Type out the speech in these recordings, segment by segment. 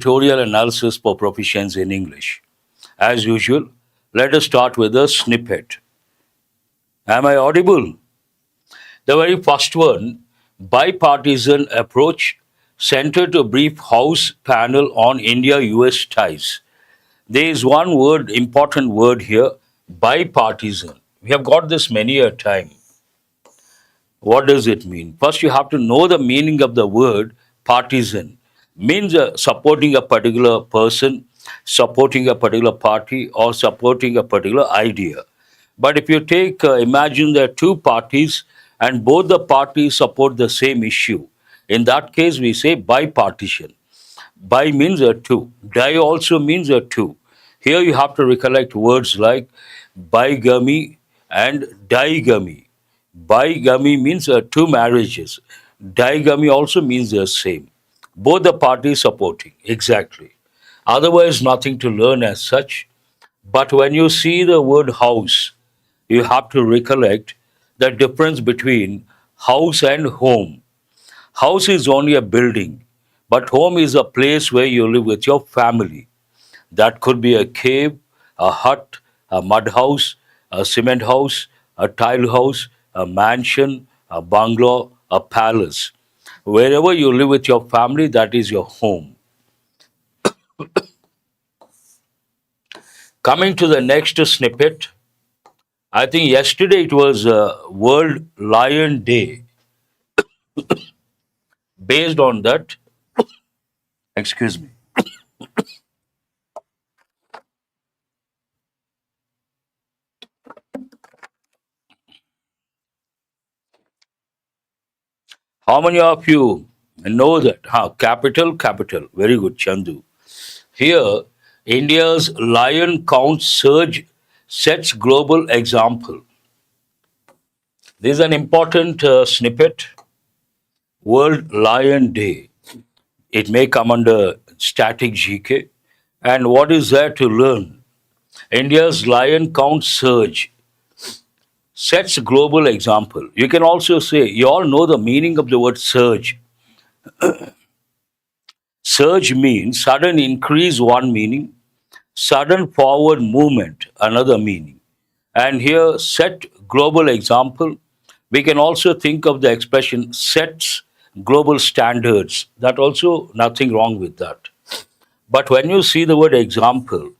Editorial analysis for proficiency in English. As usual, let us start with a snippet. Am I audible? The very first one, bipartisan approach centered to brief House panel on India-US ties. There is one word, important word here, bipartisan. We have got this many a time. What does it mean? First, you have to know the meaning of the word partisan. Means supporting a particular person, supporting a particular party, or supporting a particular idea. But if you take, imagine there are two parties and both the parties support the same issue. In that case, we say bipartisan. Bi means a two. Di also means a two. Here you have to recollect words like bigamy and digamy. Bigamy means two marriages. Digamy also means the same. Both the parties supporting, exactly. Otherwise, nothing to learn as such. But when you see the word house, you have to recollect the difference between house and home. House is only a building, but home is a place where you live with your family. That could be a cave, a hut, a mud house, a cement house, a tile house, a mansion, a bungalow, a palace. Wherever you live with your family, that is your home. Coming to the next snippet, I think yesterday it was World Lion Day. Based on that, excuse me, how many of you know that? Capital, capital. Very good, Chandu. Here, India's lion count surge sets global example. This is an important snippet. World Lion Day. It may come under static GK. And what is there to learn? India's lion count surge sets global example. You can also say, you all know the meaning of the word surge. Surge means sudden increase, one meaning, sudden forward movement, another meaning. And here, set global example. We can also think of the expression sets global standards. That also nothing wrong with that. But when you see the word example,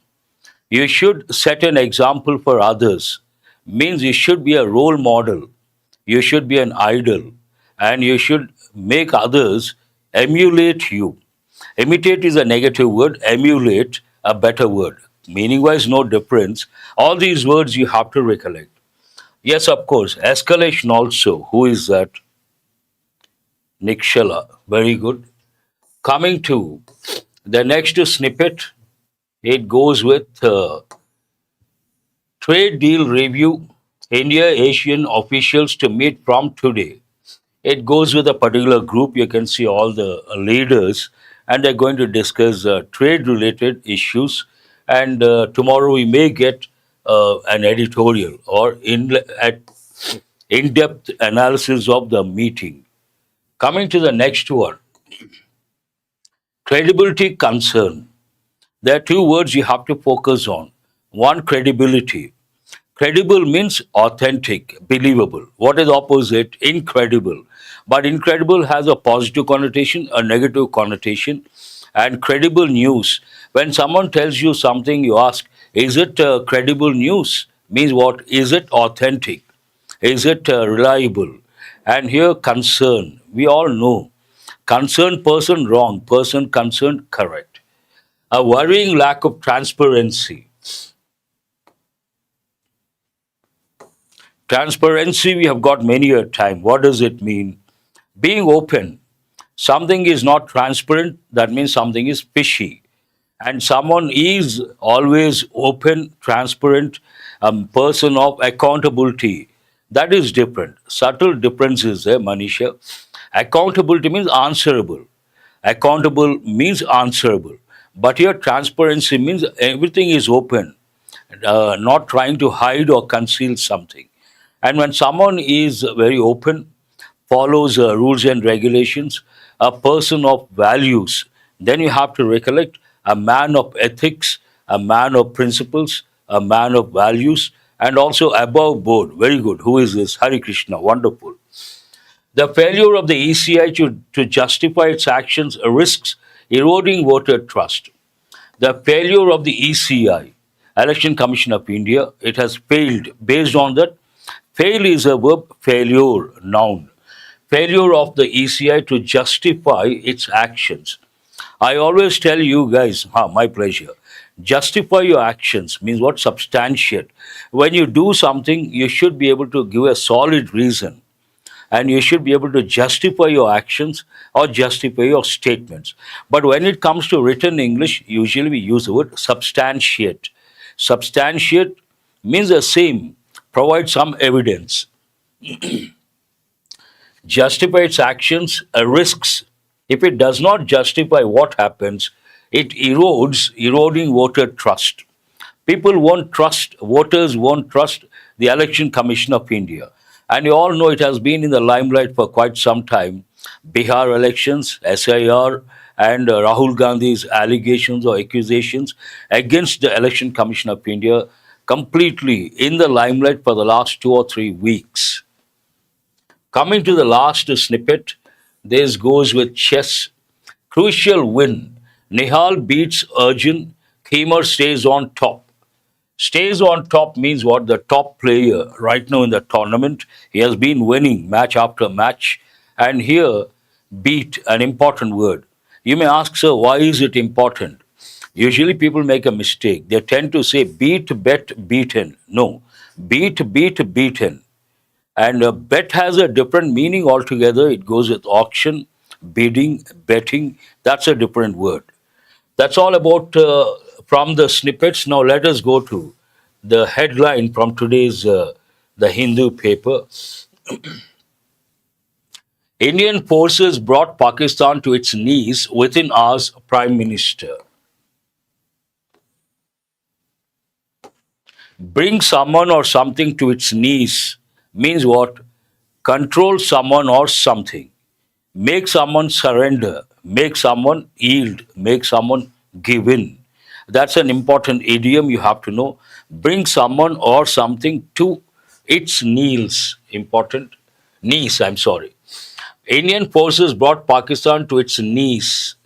you should set an example for others. Means you should be a role model. You should be an idol. And you should make others emulate you. Imitate is a negative word, emulate a better word. Meaning wise, no difference. All these words you have to recollect. Yes, of course. Escalation also. Who is that? Nikshala. Very good. Coming to the next snippet, it goes with trade deal review. India Asian officials to meet from today. It goes with a particular group. You can see all the leaders, and they're going to discuss trade related issues. And tomorrow we may get an editorial or in depth analysis of the meeting. Coming to the next one, credibility concern. There are two words you have to focus on. One, credibility. Credible means authentic, believable. What is opposite? Incredible. But incredible has a positive connotation, a negative connotation. And credible news. When someone tells you something, you ask, is it credible news? Means what? Is it authentic? Is it reliable? And here, concern. We all know. Concerned person wrong, person concerned correct. A worrying lack of transparency. Transparency, we have got many a time. What does it mean? Being open. Something is not transparent, that means something is fishy. And someone is always open, transparent, a person of accountability. That is different. Subtle differences there, Manisha. Accountability means answerable. Accountable means answerable. But here, transparency means everything is open, not trying to hide or conceal something. And when someone is very open, follows rules and regulations, a person of values, then you have to recollect a man of ethics, a man of principles, a man of values, and also above board. Very good. Who is this? Hari Krishna. Wonderful. The failure of the ECI to justify its actions risks eroding voter trust. The failure of the ECI, Election Commission of India, it has failed. Based on that, fail is a verb, failure, noun. Failure of the ECI to justify its actions. I always tell you guys, my pleasure. Justify your actions means what? Substantiate. When you do something, you should be able to give a solid reason, and you should be able to justify your actions or justify your statements. But when it comes to written English, usually we use the word substantiate. Substantiate means the same, provide some evidence. Justify its actions, risks. If it does not justify what happens, it erodes, eroding voter trust. People won't trust, voters won't trust the Election Commission of India. And you all know it has been in the limelight for quite some time. Bihar elections, SIR, and Rahul Gandhi's allegations or accusations against the Election Commission of India completely in the limelight for the last 2 or 3 weeks. Coming to the last snippet, this goes with chess. Crucial win. Nihal beats Arjun. Khemar stays on top. Stays on top means what? The top player right now in the tournament. He has been winning match after match. And here, beat, an important word. You may ask, sir, why is it important? Usually people make a mistake. They tend to say beat, bet, beaten. No, beat, beaten. And bet has a different meaning altogether. It goes with auction, bidding, betting. That's a different word. That's all about from the snippets. Now let us go to the headline from today's the Hindu paper. Indian forces brought Pakistan to its knees within hours, Prime Minister. Bring someone or something to its knees means what? Control someone or something. Make someone surrender. Make someone yield. Make someone give in. That's an important idiom you have to know. Bring someone or something to its knees. Important. Knees, I'm sorry. Indian forces brought Pakistan to its knees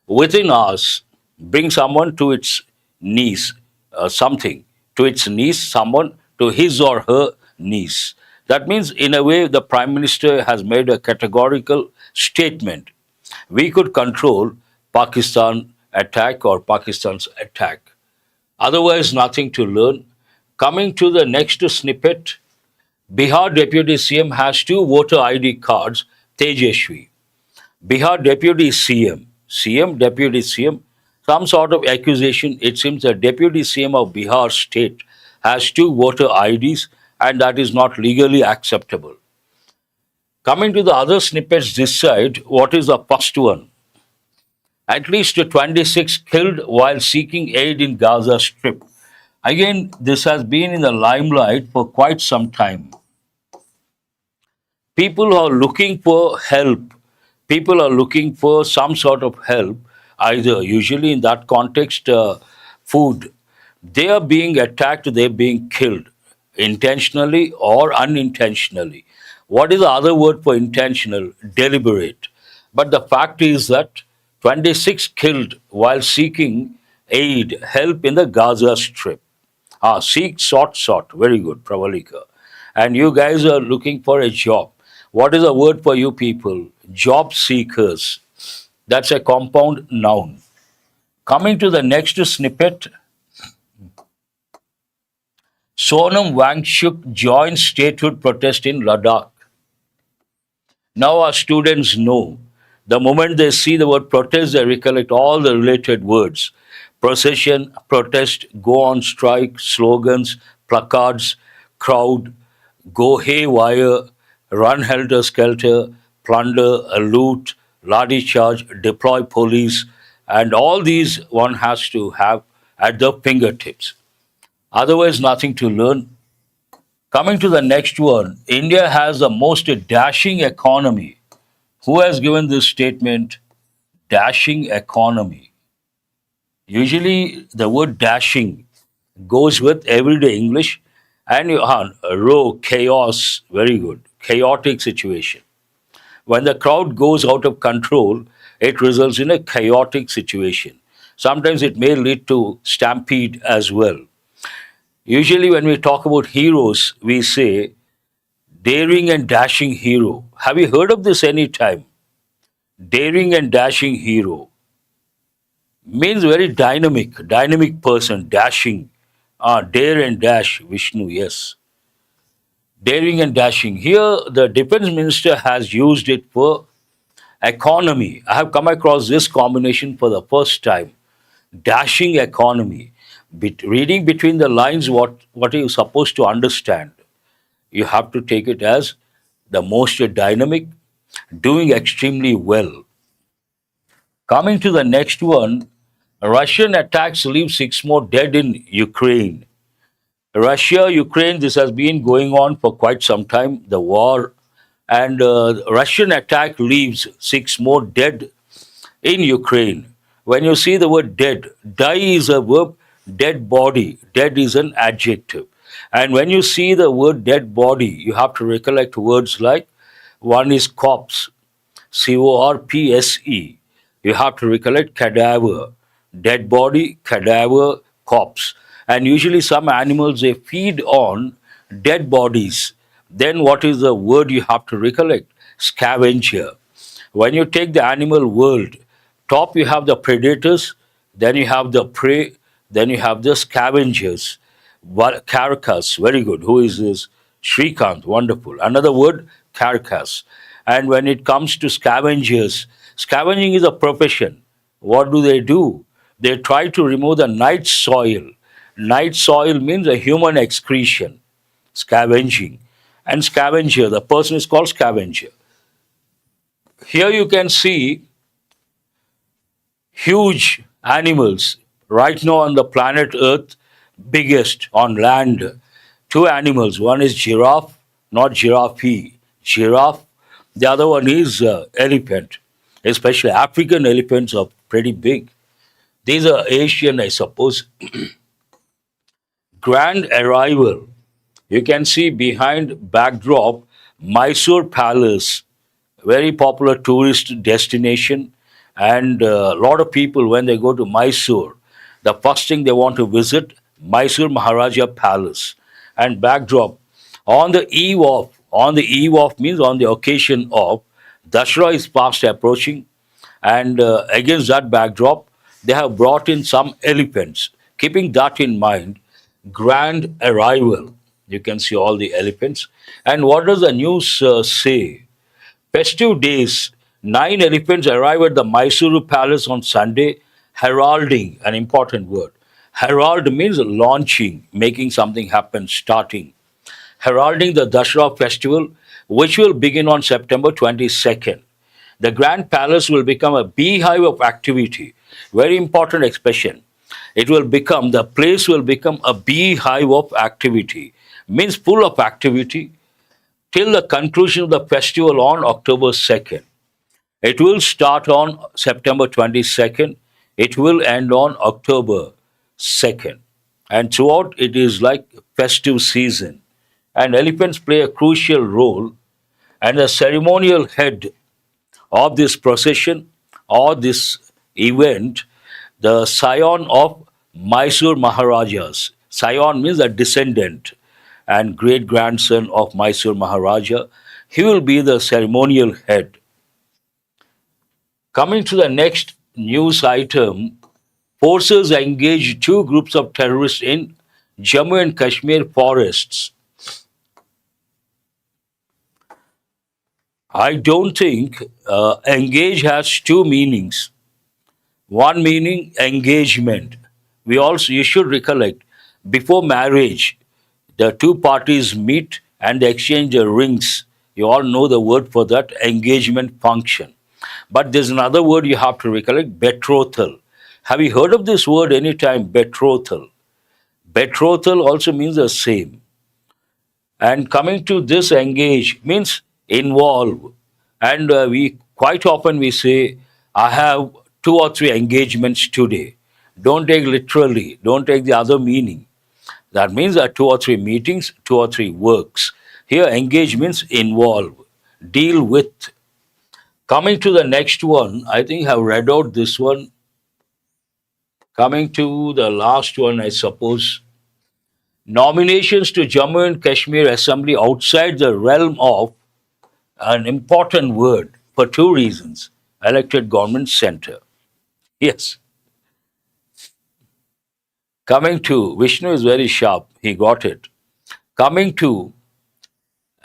within hours. Bring someone to its knees, something to its knees, someone to his or her knees. That means, in a way, the Prime Minister has made a categorical statement. We could control Pakistan attack or Pakistan's attack. Otherwise, nothing to learn. Coming to the next snippet, Bihar Deputy CM has 2 voter ID cards, Tejashwi. Bihar Deputy CM, Deputy CM, some sort of accusation. It seems the Deputy CM of Bihar state has 2 voter IDs, and that is not legally acceptable. Coming to the other snippets this side, what is the first one? At least 26 killed while seeking aid in Gaza Strip. Again, this has been in the limelight for quite some time. People are looking for help. People are looking for some sort of help, either usually in that context, food. They are being attacked, they're being killed, intentionally or unintentionally. What is the other word for intentional? Deliberate. But the fact is that 26 killed while seeking aid, help in the Gaza Strip. Seek, sought. Very good, Pravalika. And you guys are looking for a job. What is the word for you people? Job seekers. That's a compound noun. Coming to the next snippet, Sonam Wangchuk joins statehood protest in Ladakh. Now our students know. The moment they see the word protest, they recollect all the related words. Procession, protest, go on strike, slogans, placards, crowd, go haywire, run helter-skelter, plunder, loot, lathi charge, deploy police, and all these one has to have at the fingertips. Otherwise, nothing to learn. Coming to the next one, India has the most dashing economy. Who has given this statement? dashing economy. Usually, the word dashing goes with everyday English, and you row, chaos, very good, chaotic situation. When the crowd goes out of control, it results in a chaotic situation. Sometimes it may lead to stampede as well. Usually, when we talk about heroes, we say daring and dashing hero. Have you heard of this any time? Daring and dashing hero means very dynamic person, dashing. Dare and dash, Vishnu, yes. Daring and dashing. Here, the defense minister has used it for economy. I have come across this combination for the first time. Dashing economy. Reading between the lines, what are you supposed to understand? You have to take it as the most dynamic, doing extremely well. Coming to the next one, Russian attacks leave 6 more dead in Ukraine. Russia, Ukraine, this has been going on for quite some time, the war, and Russian attack leaves 6 more dead in Ukraine. When you see the word dead, die is a verb, dead body, dead is an adjective. And when you see the word dead body, you have to recollect words like one is corpse, CORPSE. You have to recollect cadaver, dead body, cadaver, corpse. And usually some animals they feed on dead bodies. Then what is the word you have to recollect? Scavenger. When you take the animal world, top you have the predators, then you have the prey, then you have the scavengers. Carcass, very good. Who is this? Shrikant, wonderful. Another word, carcass. And when it comes to scavengers, scavenging is a profession. What do? They try to remove the night soil. Night soil means a human excretion, scavenging. And scavenger, the person is called scavenger. Here you can see huge animals right now on the planet Earth, biggest on land. Two animals. One is giraffe, not giraffe. Giraffe. The other one is elephant. Especially African elephants are pretty big. These are Asian, I suppose. Grand arrival. You can see behind backdrop Mysore Palace, very popular tourist destination, and a lot of people when they go to Mysore, the first thing they want to visit Mysore Maharaja Palace. And backdrop on the eve of means on the occasion of Dashera is fast approaching, and against that backdrop, they have brought in some elephants. Keeping that in mind, grand arrival. You can see all the elephants. And what does the news say? Festive days, 9 elephants arrive at the Mysuru Palace on Sunday, heralding, an important word. Herald means launching, making something happen, starting. Heralding the Dashera festival, which will begin on September 22nd. The Grand Palace will become a beehive of activity. Very important expression. The place will become a beehive of activity. Means full of activity till the conclusion of the festival on October 2nd. It will start on September 22nd. It will end on October 2nd. And throughout, it is like festive season. And elephants play a crucial role. And the ceremonial head of this procession or this event, the scion of Mysore Maharajas. Scion means a descendant and great grandson of Mysore Maharaja. He will be the ceremonial head. Coming to the next news item, forces engage 2 groups of terrorists in Jammu and Kashmir forests. I don't think engage has 2 meanings. One meaning engagement. You should recollect before marriage, the 2 parties meet and they exchange their rings. You all know the word for that, engagement function. But there's another word you have to recollect, betrothal. Have you heard of this word anytime, betrothal? Betrothal also means the same. And coming to this engage means involve. And we quite often we say, I have two or three engagements today. Don't take literally, don't take the other meaning. That means there are two or three meetings, two or three works. Here, engagements involve, deal with. Coming to the next one, I think I've read out this one. Coming to the last one, I suppose. Nominations to Jammu and Kashmir Assembly outside the realm of an important word for two reasons. Elected government center. Yes. Coming to, Vishnu is very sharp, he got it. Coming to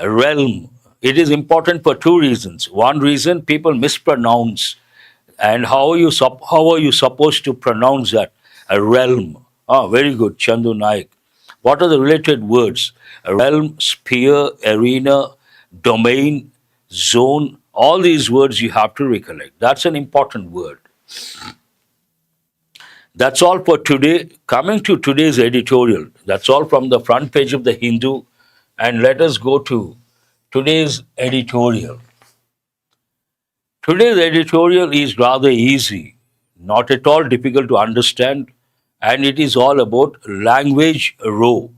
realm, it is important for two reasons. One reason, people mispronounce. And how are you supposed to pronounce that? A realm. Ah, very good, Chandu Naik. What are the related words? A realm, sphere, arena, domain, zone. All these words you have to recollect. That's an important word. That's all for today. Coming to today's editorial. That's all from the front page of the Hindu. And let us go to today's editorial. Today's editorial is rather easy, not at all difficult to understand, and it is all about language row.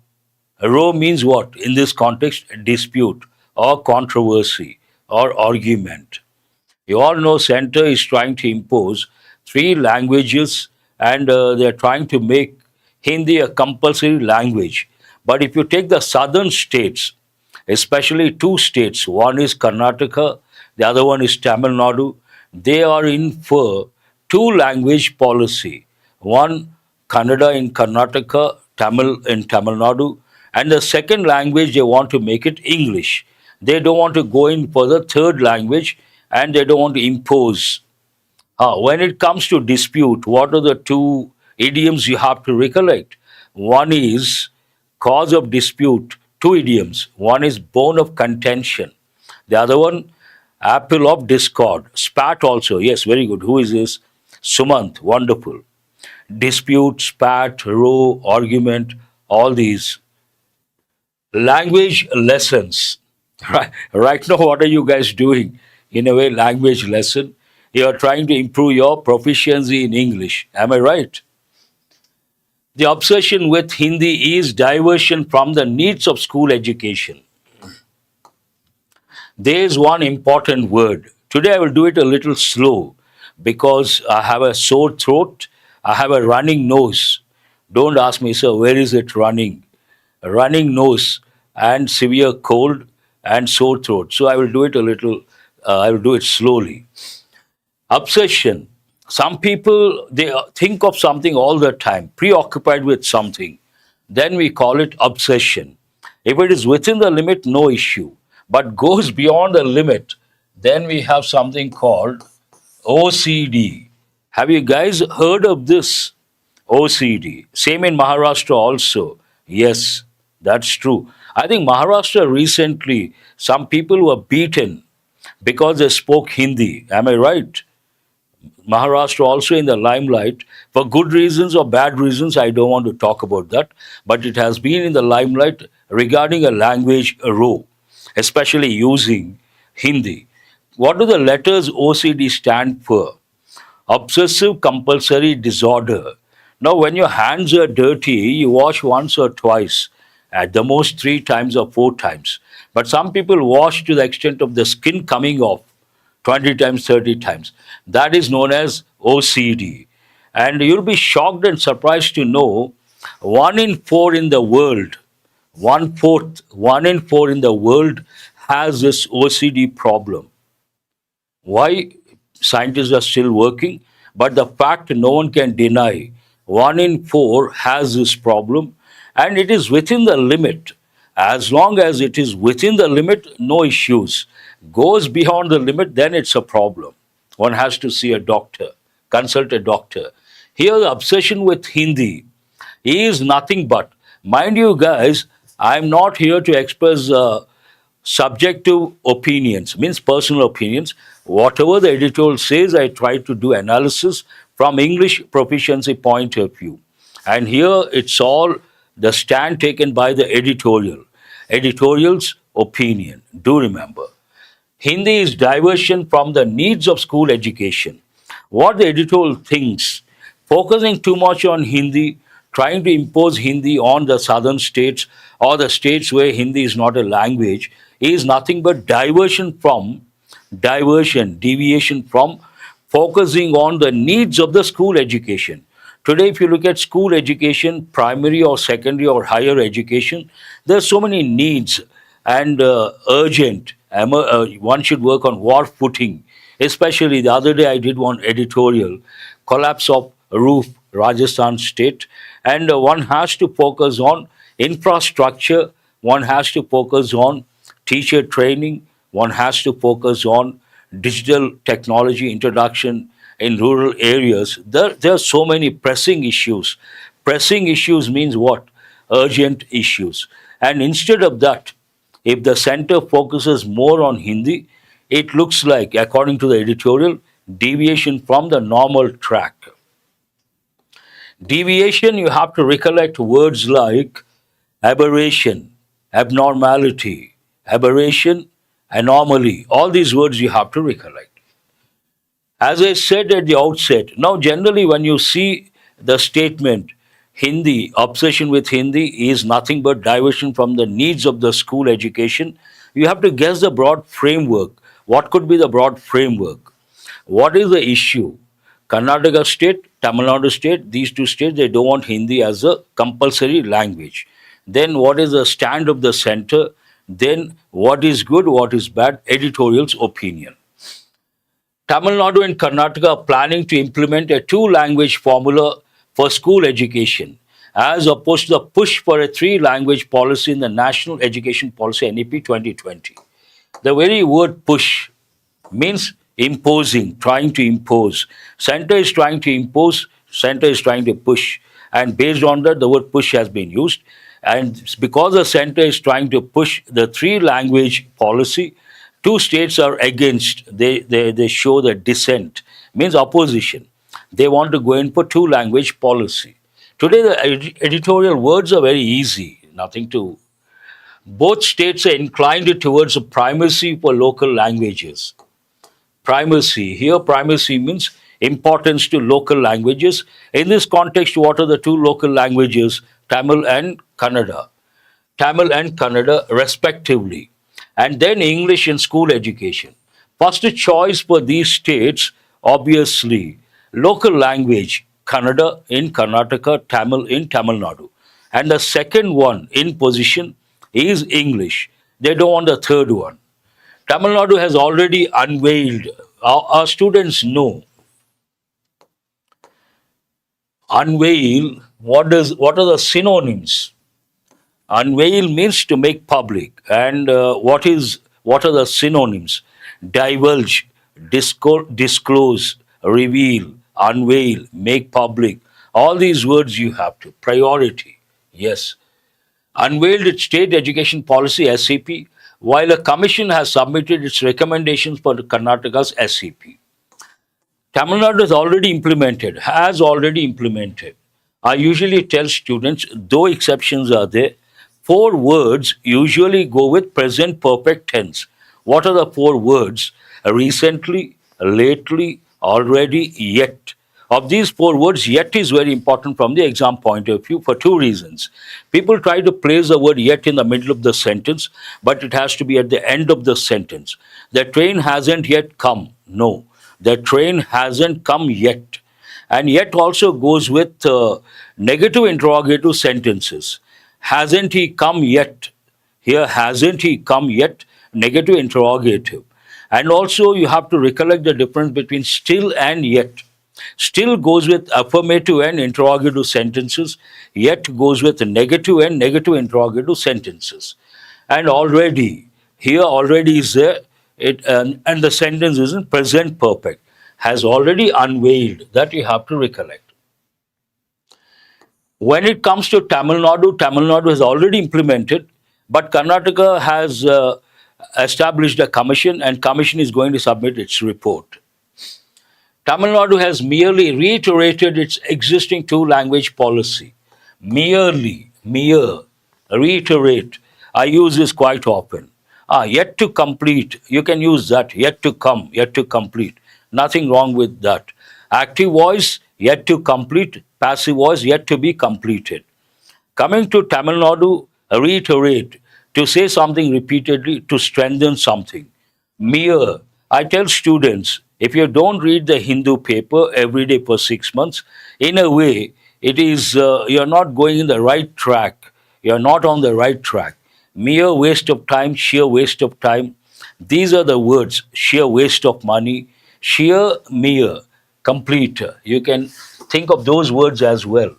A row means what? In this context, dispute or controversy or argument. You all know Center is trying to impose three languages and they're trying to make Hindi a compulsory language. But if you take the southern states, especially two states, one is Karnataka, the other one is Tamil Nadu, they are in for two language policy. One Kannada in Karnataka, Tamil in Tamil Nadu, and the second language they want to make it English. They don't want to go in for the third language and they don't want to impose. When it comes to dispute, what are the two idioms you have to recollect? One is cause of dispute, two idioms. One is bone of contention. The other one, apple of discord. Spat also. Yes, very good. Who is this? Sumant. Wonderful. Dispute, spat, row, argument, all these. Language lessons. Right now, what are you guys doing? In a way, language lesson. You are trying to improve your proficiency in English. Am I right? The obsession with Hindi is diversion from the needs of school education. There is one important word. Today I will do it a little slow because I have a sore throat, I have a running nose. Don't ask me, sir, where is it running? A running nose and severe cold and sore throat. So I will do it a little, I will do it slowly. Obsession. Some people, they think of something all the time, preoccupied with something. Then we call it obsession. If it is within the limit, no issue. But goes beyond the limit, then we have something called OCD. Have you guys heard of this? OCD. Same in Maharashtra also. Yes, that's true. I think Maharashtra recently, some people were beaten because they spoke Hindi. Am I right? Maharashtra also in the limelight for good reasons or bad reasons. I don't want to talk about that, but it has been in the limelight regarding a language row, especially using Hindi. What do the letters OCD stand for? Obsessive compulsory disorder. Now, when your hands are dirty, you wash once or twice, at the most three times or four times. But some people wash to the extent of the skin coming off 20 times, 30 times. That is known as OCD. And you'll be shocked and surprised to know one in four in the world, one in four in the world has this OCD problem. Why? Scientists are still working, but the fact no one can deny one in four has this problem, and it is within the limit. As long as it is within the limit, no issues. Goes beyond the limit, then it's a problem. One has to see a doctor, consult a doctor. Here, the obsession with Hindi is nothing but, mind you guys, I'm not here to express subjective opinions, means personal opinions. Whatever the editorial says, I try to do analysis from English proficiency point of view. And here it's all the stand taken by the editorial. Editorial's opinion. Do remember. Hindi is diversion from the needs of school education. what the editorial thinks, focusing too much on Hindi, trying to impose Hindi on the southern states or the states where Hindi is not a language, is nothing but deviation from focusing on the needs of the school education. Today, if you look at school education, primary or secondary or higher education, there are so many needs and urgent. One should work on war footing. Especially the other day, I did one editorial, collapse of roof, Rajasthan state, and one has to focus on infrastructure. One has to focus on teacher training. One has to focus on digital technology introduction in rural areas. There are so many pressing issues. Pressing issues means what? Urgent issues. And instead of that, if the center focuses more on Hindi, it looks like, according to the editorial, deviation from the normal track. Deviation, you have to recollect words like aberration, abnormality, aberration, anomaly. All these words you have to recollect. As I said at the outset, now generally when you see the statement, Hindi, obsession with Hindi is nothing but diversion from the needs of the school education, you have to guess the broad framework. What could be the broad framework? What is the issue? Karnataka state, Tamil Nadu state, these two states, they don't want Hindi as a compulsory language. Then what is the stand of the center? Then what is good, what is bad? Editorial's opinion. Tamil Nadu and Karnataka are planning to implement a two-language formula for school education, as opposed to the push for a three-language policy in the National Education Policy NEP 2020. The very word push means imposing, trying to impose. Center is trying to impose, center is trying to push. And based on that, the word push has been used. And because the center is trying to push the three-language policy, two states are against. They show the dissent, means opposition. They want to go in for two-language policy. Today, the editorial words are very easy, nothing to. Both states are inclined towards a primacy for local languages. Primacy. Here, primacy means importance to local languages. In this context, what are the two local languages? Tamil and Kannada. Tamil and Kannada, respectively. And then English in school education. First choice for these states, obviously, local language, Kannada in Karnataka, Tamil in Tamil Nadu. And the second one in position is English. They don't want the third one. Tamil Nadu has already unveiled, our students know, unveil, what are the synonyms? Unveil means to make public. And what are the synonyms? Divulge, disclose, reveal, unveil, make public. All these words you have to. Priority, yes. Unveiled its state education policy SCP, while a commission has submitted its recommendations for Karnataka's SCP. Tamil Nadu has already implemented. I usually tell students, though exceptions are there, 4 words usually go with present perfect tense. What are the 4 words? Recently, lately, already, yet. Of these 4 words, yet is very important from the exam point of view for 2 reasons. People try to place the word yet in the middle of the sentence, but it has to be at the end of the sentence. The train hasn't yet come. No, the train hasn't come yet. And yet also goes with negative interrogative sentences. Hasn't he come yet? Here, hasn't he come yet? Negative interrogative. And also, you have to recollect the difference between still and yet. Still goes with affirmative and interrogative sentences, yet goes with negative and negative interrogative sentences. And already, here already is there, and the sentence is in present perfect, has already unveiled, that you have to recollect. When it comes to Tamil Nadu has already implemented, but Karnataka has established a commission, and commission is going to submit its report. Tamil Nadu has merely reiterated its existing 2-language policy. Reiterate. I use this quite often. Yet to complete. You can use that. Yet to come, yet to complete. Nothing wrong with that. Active voice yet to complete, passive voice yet to be completed. Coming to Tamil Nadu, reiterate, to say something repeatedly, to strengthen something. Mere, I tell students, if you don't read the Hindu paper every day for 6 months, in a way, it is you're not going in the right track. You're not on the right track. Mere waste of time, sheer waste of time. These are the words: sheer waste of money, sheer, mere, complete. You can think of those words as well.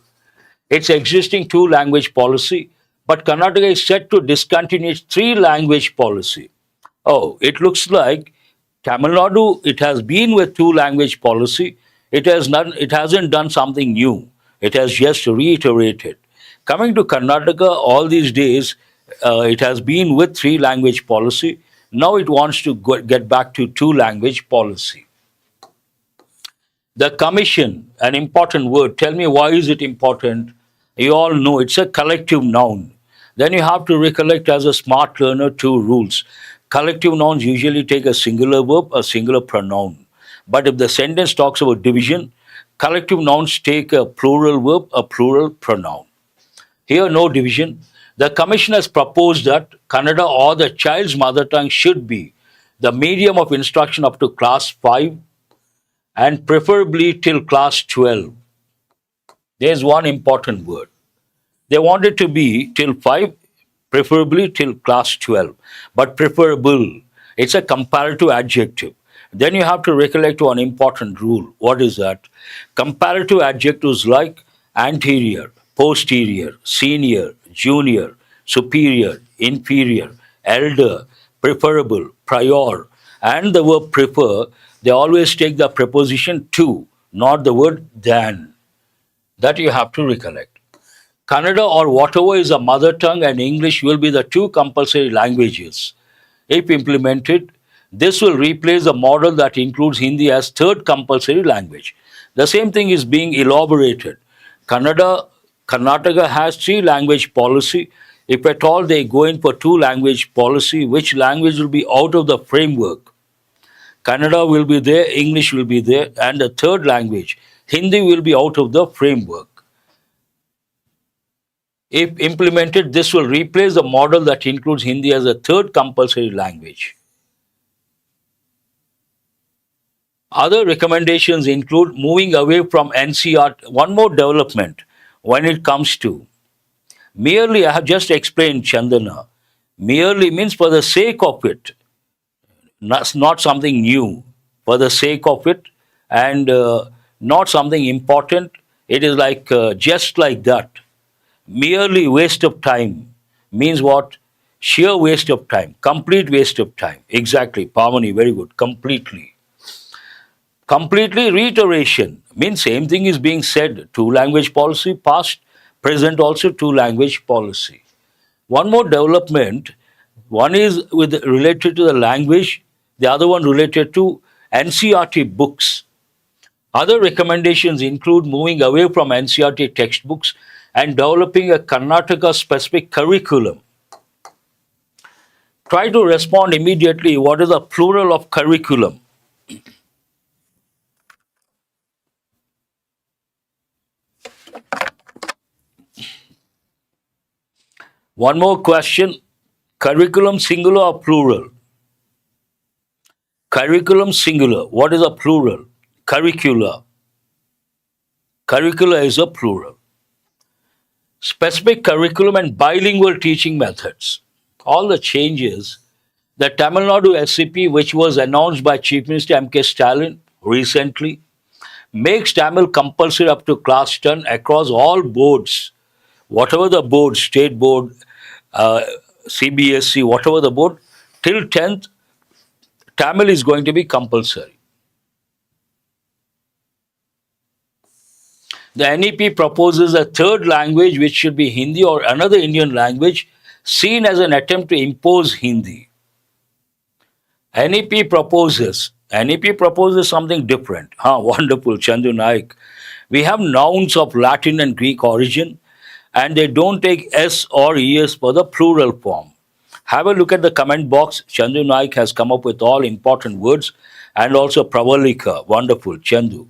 Its existing two-language policy, but Karnataka is set to discontinue its three-language policy. Oh, it looks like Tamil Nadu, it has been with two-language policy. It hasn't done something new. It has just reiterated. Coming to Karnataka, all these days, it has been with three-language policy. Now it wants to get back to two-language policy. The commission, an important word. Tell me, why is it important? You all know it's a collective noun. Then you have to recollect, as a smart learner, two rules. Collective nouns usually take a singular verb, a singular pronoun. But if the sentence talks about division, collective nouns take a plural verb, a plural pronoun. Here, no division. The commission has proposed that Kannada, or the child's mother tongue, should be the medium of instruction up to class 5 and preferably till class 12. There's one important word. They want it to be till 5, preferably till class 12, but preferable. It's a comparative adjective. Then you have to recollect one important rule. What is that? Comparative adjectives like anterior, posterior, senior, junior, superior, inferior, elder, preferable, prior, and the verb prefer, they always take the preposition to, not the word than. That you have to recollect. Kannada, or whatever is a mother tongue, and English will be the two compulsory languages. If implemented, this will replace the model that includes Hindi as third compulsory language. The same thing is being elaborated. Karnataka has three-language policy. If at all they go in for two-language policy, which language will be out of the framework? Kannada will be there, English will be there, and the third language, Hindi, will be out of the framework. If implemented, this will replace the model that includes Hindi as a third compulsory language. Other recommendations include moving away from NCERT. One more development when it comes to merely, I have just explained, Chandana, merely means for the sake of it, not something new, for the sake of it, and not something important. It is like just like that. Merely waste of time means what? Sheer waste of time, complete waste of time. Exactly, Pavani, very good. Completely. Completely reiteration means same thing is being said. Two-language policy, past, present also two-language policy. One more development, one is related to the language, the other one related to NCERT books. Other recommendations include moving away from NCERT textbooks and developing a Karnataka-specific curriculum. Try to respond immediately. What is the plural of curriculum? One more question. Curriculum singular or plural? Curriculum singular. What is a plural? Curricula. Curricula is a plural. Specific curriculum and bilingual teaching methods. All the changes. The Tamil Nadu SCP, which was announced by Chief Minister M.K. Stalin recently, makes Tamil compulsory up to class 10 across all boards. Whatever the board, state board, CBSE, whatever the board, till 10th, Tamil is going to be compulsory. The NEP proposes a third language which should be Hindi or another Indian language, seen as an attempt to impose Hindi. NEP proposes something different. Wonderful, Chandu Naik. We have nouns of Latin and Greek origin, and they don't take S or ES for the plural form. Have a look at the comment box. Chandu Naik has come up with all important words and also Pravalika. Wonderful, Chandu.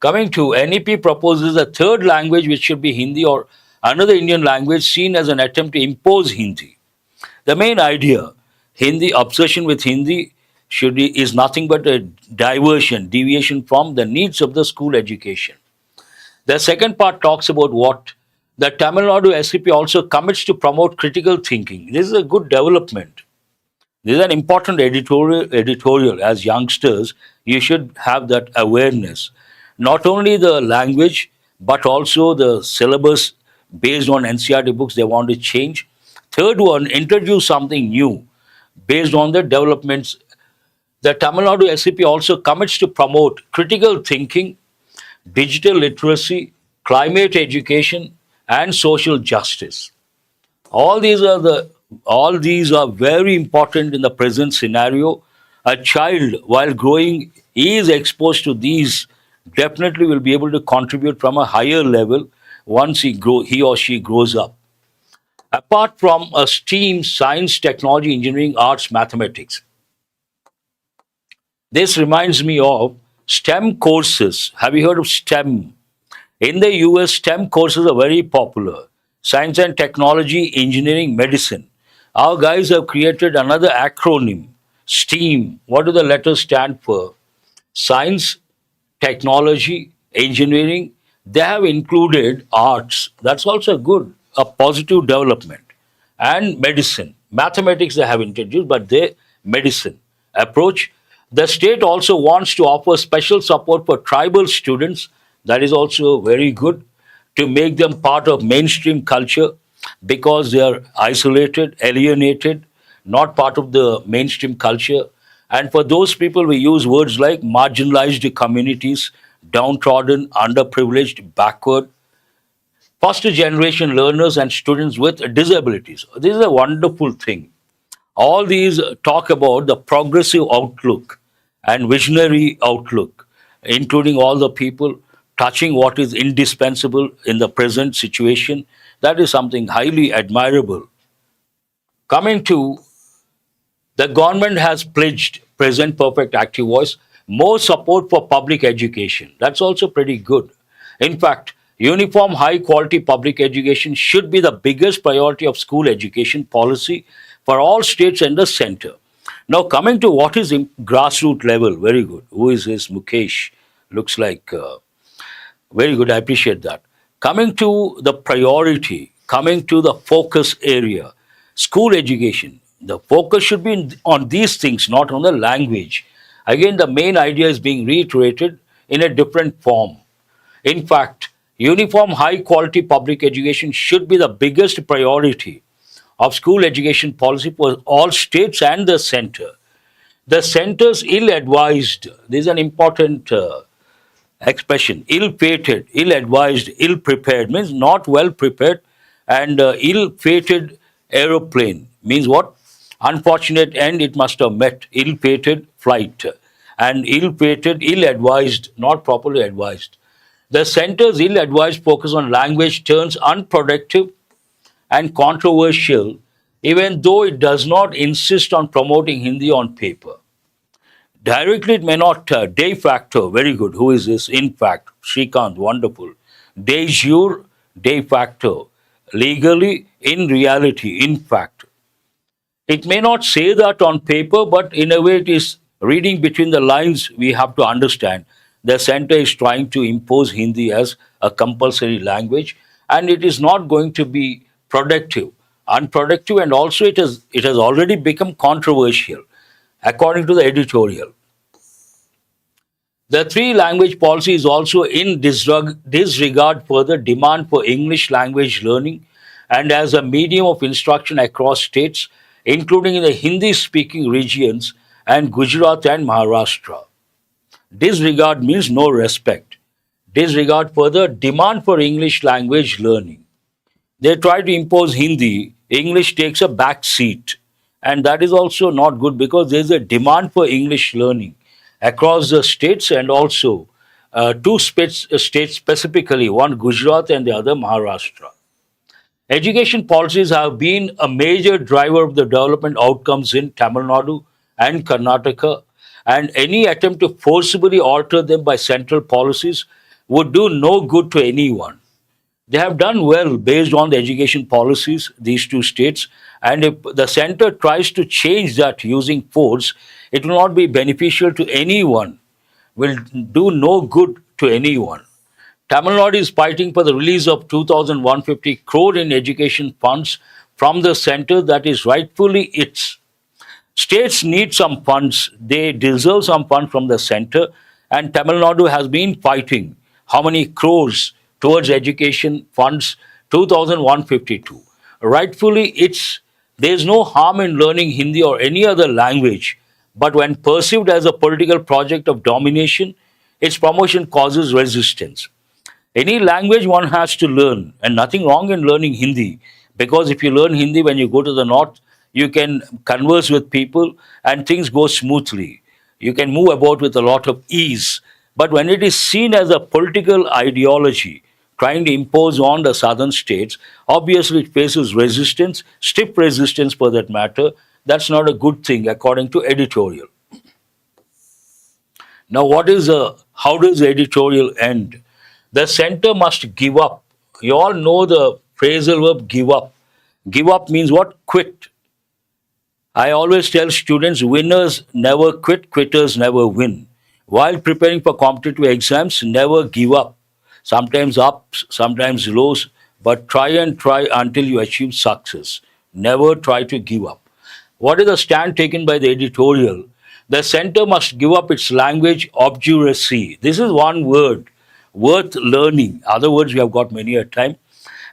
Coming to NEP proposes a third language which should be Hindi or another Indian language seen as an attempt to impose Hindi. The main idea, Hindi obsession with Hindi is nothing but a deviation from the needs of the school education. The second part talks about what the Tamil Nadu SCP also commits to promote critical thinking. This is a good development. This is an important editorial. As youngsters, you should have that awareness. Not only the language, but also the syllabus based on NCRT books they want to change. Third one, introduce something new based on the developments. The Tamil Nadu SCP also commits to promote critical thinking, digital literacy, climate education, and social justice. All these are very important in the present scenario. A child, while growing, is exposed to these, definitely will be able to contribute from a higher level once he or she grows up. Apart from a STEAM, science, technology, engineering, arts, mathematics, this reminds me of STEM courses. Have you heard of STEM? In the US, STEM courses are very popular: science and technology, engineering, medicine. Our guys have created another acronym, STEAM. What do the letters stand for? Science, technology, engineering. They have included arts. That's also good, a positive development. And medicine. Mathematics they have introduced, but they medicine approach. The state also wants to offer special support for tribal students. That is also very good, to make them part of mainstream culture, because they are isolated, alienated, not part of the mainstream culture. And for those people, we use words like marginalized communities, downtrodden, underprivileged, backward, first generation learners, and students with disabilities. This is a wonderful thing. All these talk about the progressive outlook and visionary outlook, including all the people touching what is indispensable in the present situation. That is something highly admirable. Coming to, the government has pledged present perfect active voice, more support for public education. That's also pretty good. In fact, uniform high quality public education should be the biggest priority of school education policy for all states and the center. Now, coming to what is in grassroots level, very good. Who is this? Mukesh. Looks like very good. I appreciate that. Coming to the priority, coming to the focus area, school education. The focus should be on these things, not on the language. Again, the main idea is being reiterated in a different form. In fact, uniform high quality public education should be the biggest priority of school education policy for all states and the center. The centers ill advised, this is an important expression, ill fated, ill advised, ill prepared means not well prepared, and ill fated aeroplane means what? Unfortunate end it must have met, ill fated flight, and ill fated, ill advised, not properly advised. The center's ill advised focus on language turns unproductive and controversial, even though it does not insist on promoting Hindi on paper. Directly, it may not, de facto, very good. Who is this? In fact, Shrikant, wonderful. De jure, de facto. Legally, in reality, in fact. It may not say that on paper, but in a way, it is reading between the lines. We have to understand the center is trying to impose Hindi as a compulsory language, and it is not going to be productive, unproductive, and also it has already become controversial, according to the editorial. The three language policy is also in disregard for the demand for English language learning and as a medium of instruction across states, including in the Hindi speaking regions and Gujarat and Maharashtra. Disregard means no respect. Disregard for the demand for English language learning. They try to impose Hindi, English takes a back seat. And that is also not good, because there is a demand for English learning across the states, and also two states specifically, one Gujarat and the other Maharashtra. Education policies have been a major driver of the development outcomes in Tamil Nadu and Karnataka, and any attempt to forcibly alter them by central policies would do no good to anyone. They have done well based on the education policies, these two states, and if the center tries to change that using force, it will not be beneficial to anyone, will do no good to anyone. Tamil Nadu is fighting for the release of 2,150 crore in education funds from the center that is rightfully its. States need some funds. They deserve some funds from the center. And Tamil Nadu has been fighting how many crores towards education funds? 2,152. Rightfully, there's no harm in learning Hindi or any other language. But when perceived as a political project of domination, its promotion causes resistance. Any language one has to learn, and nothing wrong in learning Hindi, because if you learn Hindi when you go to the north, you can converse with people and things go smoothly. You can move about with a lot of ease. But when it is seen as a political ideology trying to impose on the southern states, obviously it faces resistance, stiff resistance for that matter. That's not a good thing according to editorial. Now, how does the editorial end? The center must give up. You all know the phrasal verb give up. Give up means what? Quit. I always tell students winners never quit, quitters never win. While preparing for competitive exams, never give up. Sometimes ups, sometimes lows, but try and try until you achieve success. Never try to give up. What is the stand taken by the editorial? The center must give up its language obduracy. This is one word worth learning. Other words we have got many a time.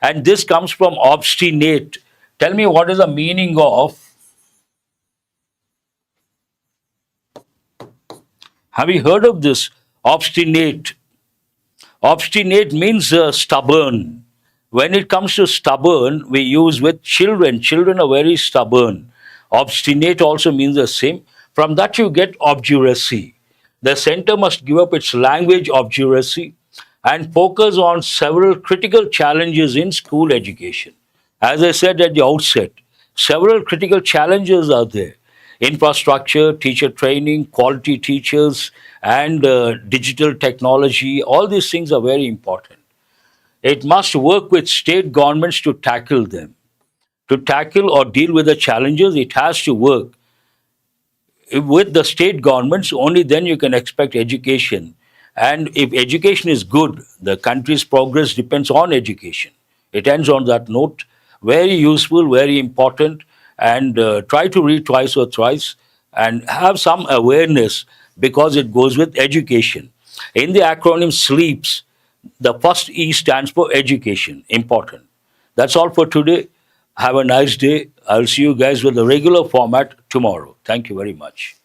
And this comes from obstinate. Tell me what is the meaning of. Have you heard of this? Obstinate. Obstinate means stubborn. When it comes to stubborn, we use with children. Children are very stubborn. Obstinate also means the same. From that you get obduracy. The center must give up its language obduracy and focus on several critical challenges in school education. As I said at the outset, several critical challenges are there. Infrastructure, teacher training, quality teachers, and digital technology, all these things are very important. It must work with state governments to tackle them. To tackle or deal with the challenges, it has to work with the state governments. Only then you can expect education. And if education is good, the country's progress depends on education. It ends on that note. Very useful, very important, and try to read twice or thrice and have some awareness because it goes with education. In the acronym SLEEPS, the first E stands for education. Important. That's all for today. Have a nice day. I'll see you guys with the regular format tomorrow. Thank you very much.